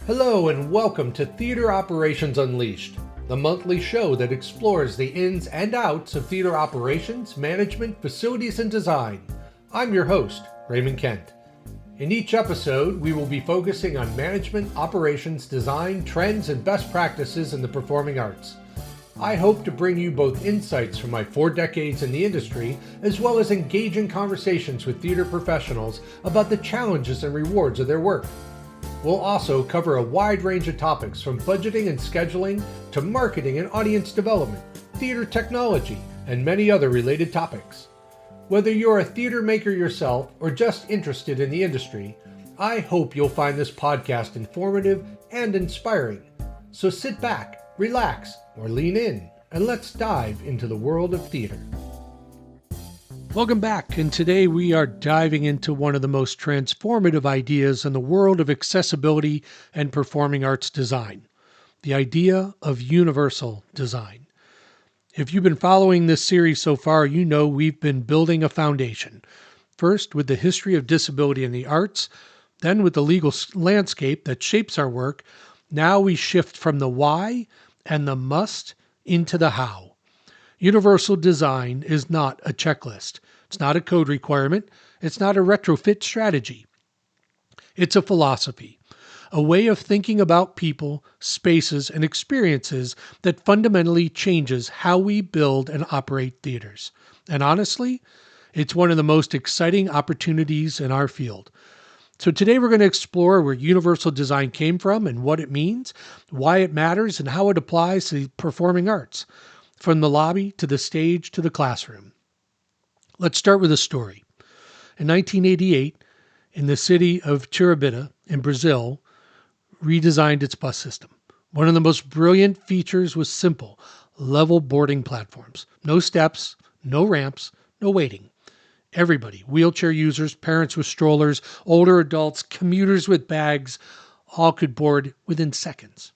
Hello and welcome to Theater Operations Unleashed, the monthly show that explores the ins and outs of theater operations, management, facilities, and design. I'm your host, Raymond Kent. In each episode, we will be focusing on management, operations, design, trends, and best practices in the performing arts. I hope to bring you both insights from my 4 decades in the industry, as well as engaging conversations with theater professionals about the challenges and rewards of their work. We'll also cover a wide range of topics from budgeting and scheduling to marketing and audience development, theater technology, and many other related topics. Whether you're a theater maker yourself or just interested in the industry, I hope you'll find this podcast informative and inspiring. So sit back, relax, or lean in, and let's dive into the world of theater. Welcome back, and today we are diving into one of the most transformative ideas in the world of accessibility and performing arts design, the idea of universal design. If you've been following this series so far, you know we've been building a foundation, first with the history of disability in the arts, then with the legal landscape that shapes our work. Now we shift from the why and the must into the how. Universal design is not a checklist. It's not a code requirement. It's not a retrofit strategy. It's a philosophy, a way of thinking about people, spaces, and experiences that fundamentally changes how we build and operate theaters. And honestly, it's one of the most exciting opportunities in our field. So today we're going to explore where universal design came from and what it means, why it matters, and how it applies to the performing arts, from the lobby to the stage to the classroom. Let's start with a story. In 1988, in the city of Tirabita in Brazil, redesigned its bus system. One of the most brilliant features was simple, level boarding platforms. No steps, no ramps, no waiting. Everybody, wheelchair users, parents with strollers, older adults, commuters with bags, all could board within seconds.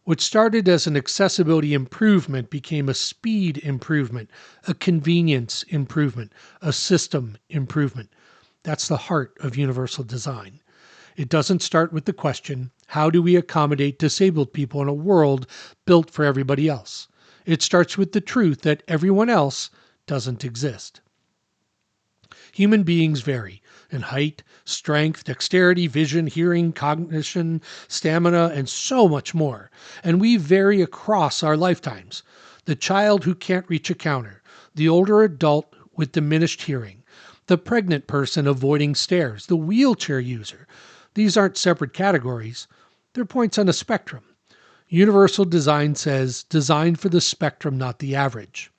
What started as an accessibility improvement became a speed improvement, a convenience improvement, a system improvement. That's the heart of universal design. It doesn't start with the question, how do we accommodate disabled people in a world built for everybody else? It starts with the truth that everyone else doesn't exist. Human beings vary in height, strength, dexterity, vision, hearing, cognition, stamina, and so much more. And we vary across our lifetimes. The child who can't reach a counter, the older adult with diminished hearing, the pregnant person avoiding stairs, the wheelchair user. These aren't separate categories. They're points on a spectrum. Universal design says, design for the spectrum, not the average.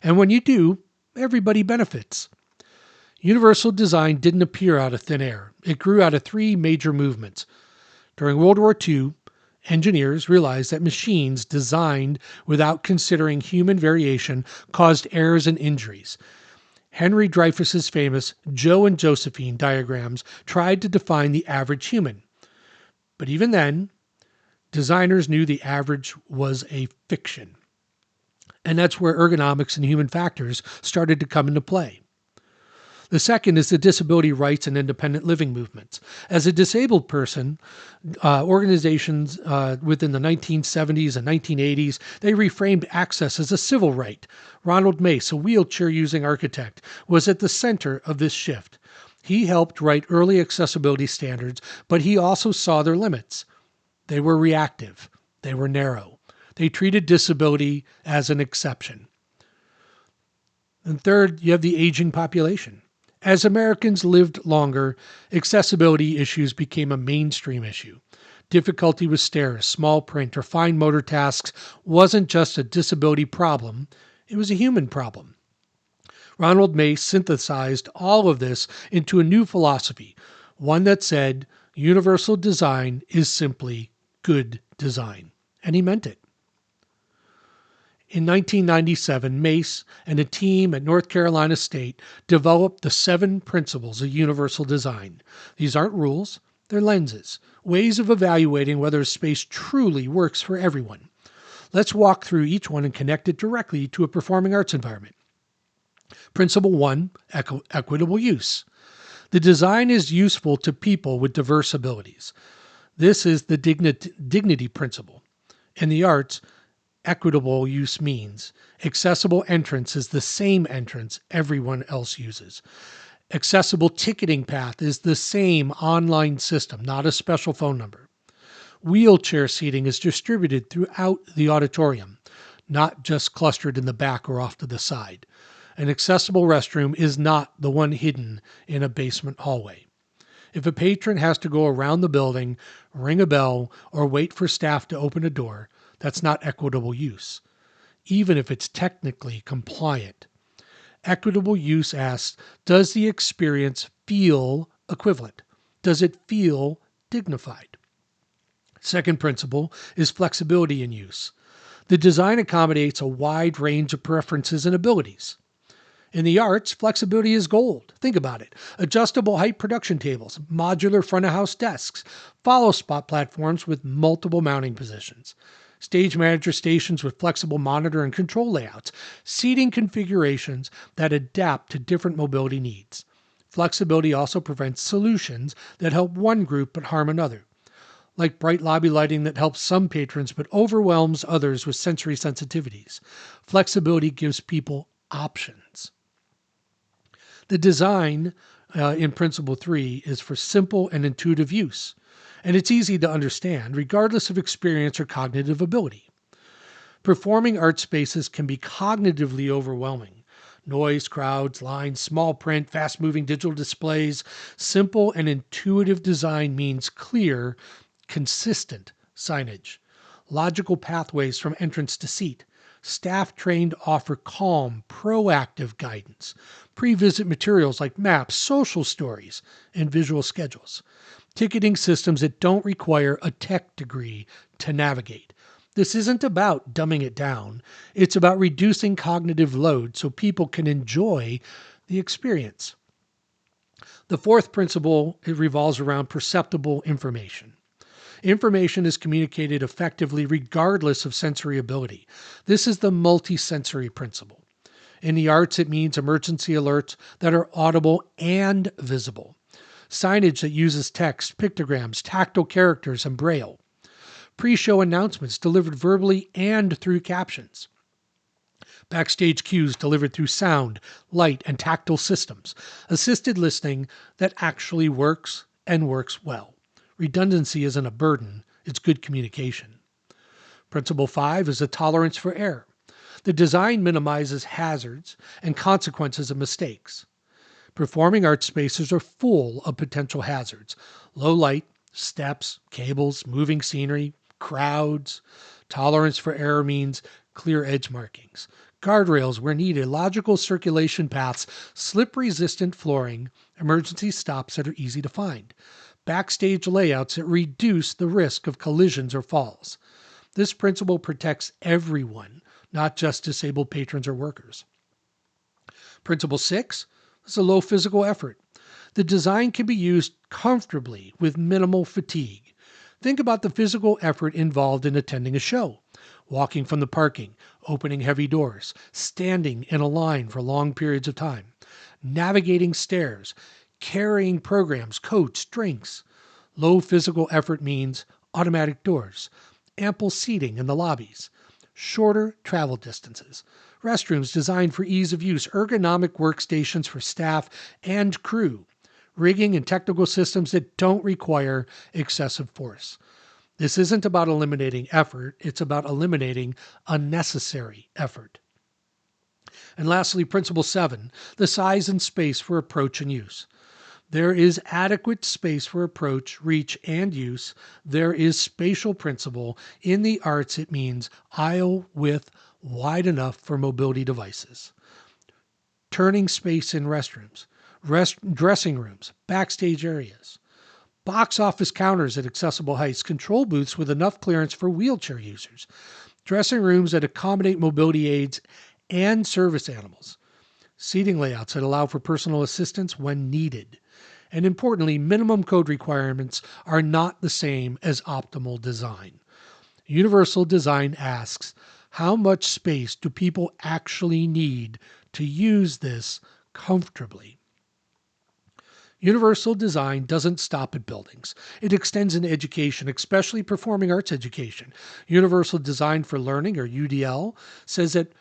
And when you do, everybody benefits. Universal design didn't appear out of thin air. It grew out of 3 major movements. During World War II, engineers realized that machines designed without considering human variation caused errors and injuries. Henry Dreyfuss's famous Joe and Josephine diagrams tried to define the average human. But even then, designers knew the average was a fiction. And that's where ergonomics and human factors started to come into play. The second is the disability rights and independent living movements. As a disabled person, organizations within the 1970s and 1980s, they reframed access as a civil right. Ronald Mace, a wheelchair-using architect, was at the center of this shift. He helped write early accessibility standards, but he also saw their limits. They were reactive. They were narrow. They treated disability as an exception. And third, you have the aging population. As Americans lived longer, accessibility issues became a mainstream issue. Difficulty with stairs, small print, or fine motor tasks wasn't just a disability problem, it was a human problem. Ronald Mace synthesized all of this into a new philosophy, one that said, universal design is simply good design. And he meant it. In 1997, Mace and a team at North Carolina State developed the 7 principles of universal design. These aren't rules, they're lenses, ways of evaluating whether a space truly works for everyone. Let's walk through each one and connect it directly to a performing arts environment. Principle 1, equitable use. The design is useful to people with diverse abilities. This is the dignity principle. In the arts, equitable use means accessible entrance is the same entrance everyone else uses. Accessible ticketing path is the same online system, not a special phone number. Wheelchair seating is distributed throughout the auditorium, not just clustered in the back or off to the side. An accessible restroom is not the one hidden in a basement hallway. If a patron has to go around the building, ring a bell, or wait for staff to open a door, that's not equitable use, even if it's technically compliant. Equitable use asks, does the experience feel equivalent? Does it feel dignified? Second principle is flexibility in use. The design accommodates a wide range of preferences and abilities. In the arts, flexibility is gold. Think about it. Adjustable height production tables, modular front-of-house desks, follow-spot platforms with multiple mounting positions, stage manager stations with flexible monitor and control layouts, seating configurations that adapt to different mobility needs. Flexibility also prevents solutions that help one group but harm another, like bright lobby lighting that helps some patrons but overwhelms others with sensory sensitivities. Flexibility gives people options. The design in Principle 3 is for simple and intuitive use, and it's easy to understand regardless of experience or cognitive ability. Performing art spaces can be cognitively overwhelming. Noise, crowds, lines, small print, fast-moving digital displays. Simple and intuitive design means clear, consistent signage, logical pathways from entrance to seat. Staff trained to offer calm, proactive guidance, pre-visit materials like maps, social stories, and visual schedules. Ticketing systems that don't require a tech degree to navigate. This isn't about dumbing it down. It's about reducing cognitive load so people can enjoy the experience. The fourth principle, it revolves around perceptible information. Information is communicated effectively regardless of sensory ability. This is the multisensory principle. In the arts, it means emergency alerts that are audible and visible. Signage that uses text, pictograms, tactile characters, and braille. Pre-show announcements delivered verbally and through captions. Backstage cues delivered through sound, light, and tactile systems. Assisted listening that actually works and works well. Redundancy isn't a burden, it's good communication. Principle 5 is a tolerance for error. The design minimizes hazards and consequences of mistakes. Performing arts spaces are full of potential hazards. Low light, steps, cables, moving scenery, crowds. Tolerance for error means clear edge markings, guardrails where needed, logical circulation paths, slip-resistant flooring, emergency stops that are easy to find. Backstage layouts that reduce the risk of collisions or falls. This principle protects everyone, not just disabled patrons or workers. Principle 6 is a low physical effort. The design can be used comfortably with minimal fatigue. Think about the physical effort involved in attending a show. Walking from the parking, opening heavy doors, standing in a line for long periods of time, navigating stairs, carrying programs, coats, drinks. Low physical effort means automatic doors, ample seating in the lobbies, shorter travel distances, restrooms designed for ease of use, ergonomic workstations for staff and crew, rigging and technical systems that don't require excessive force. This isn't about eliminating effort, it's about eliminating unnecessary effort. And lastly, Principle 7, the size and space for approach and use. There is adequate space for approach, reach, and use. There is spatial principle. In the arts, it means aisle width wide enough for mobility devices. Turning space in restrooms, dressing rooms, backstage areas. Box office counters at accessible heights, control booths with enough clearance for wheelchair users. Dressing rooms that accommodate mobility aids and service animals. Seating layouts that allow for personal assistance when needed. And importantly, minimum code requirements are not the same as optimal design. Universal design asks, how much space do people actually need to use this comfortably? Universal design doesn't stop at buildings. It extends into education, especially performing arts education. Universal Design for Learning, or UDL, says that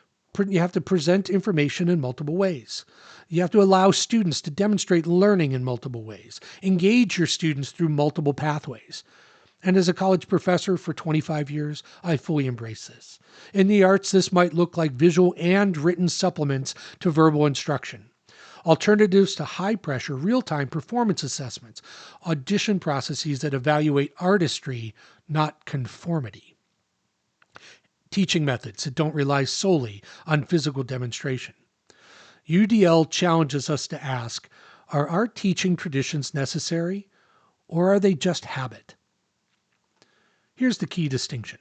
you have to present information in multiple ways. You have to allow students to demonstrate learning in multiple ways, engage your students through multiple pathways. And as a college professor for 25 years, I fully embrace this. In the arts, this might look like visual and written supplements to verbal instruction. Alternatives to high-pressure, real-time performance assessments, audition processes that evaluate artistry, not conformity. Teaching methods that don't rely solely on physical demonstration. UDL challenges us to ask, are our teaching traditions necessary, or are they just habit? Here's the key distinction.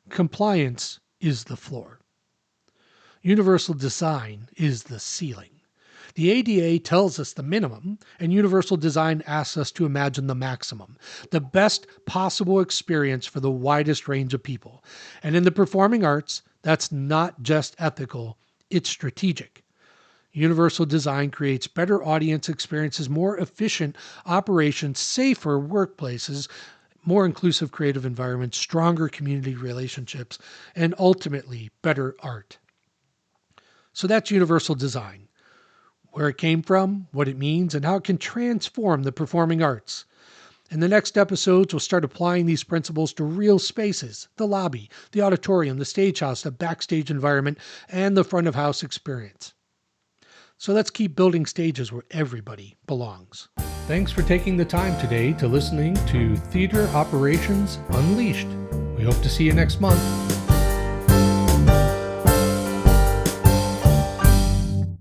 Compliance is the floor. Universal design is the ceiling. The ADA tells us the minimum, and universal design asks us to imagine the maximum, the best possible experience for the widest range of people. And in the performing arts, that's not just ethical, it's strategic. Universal design creates better audience experiences, more efficient operations, safer workplaces, more inclusive creative environments, stronger community relationships, and ultimately better art. So that's universal design. Where it came from, what it means, and how it can transform the performing arts. In the next episodes, we'll start applying these principles to real spaces, the lobby, the auditorium, the stage house, the backstage environment, and the front of house experience. So let's keep building stages where everybody belongs. Thanks for taking the time today to listening to Theater Operations Unleashed. We hope to see you next month.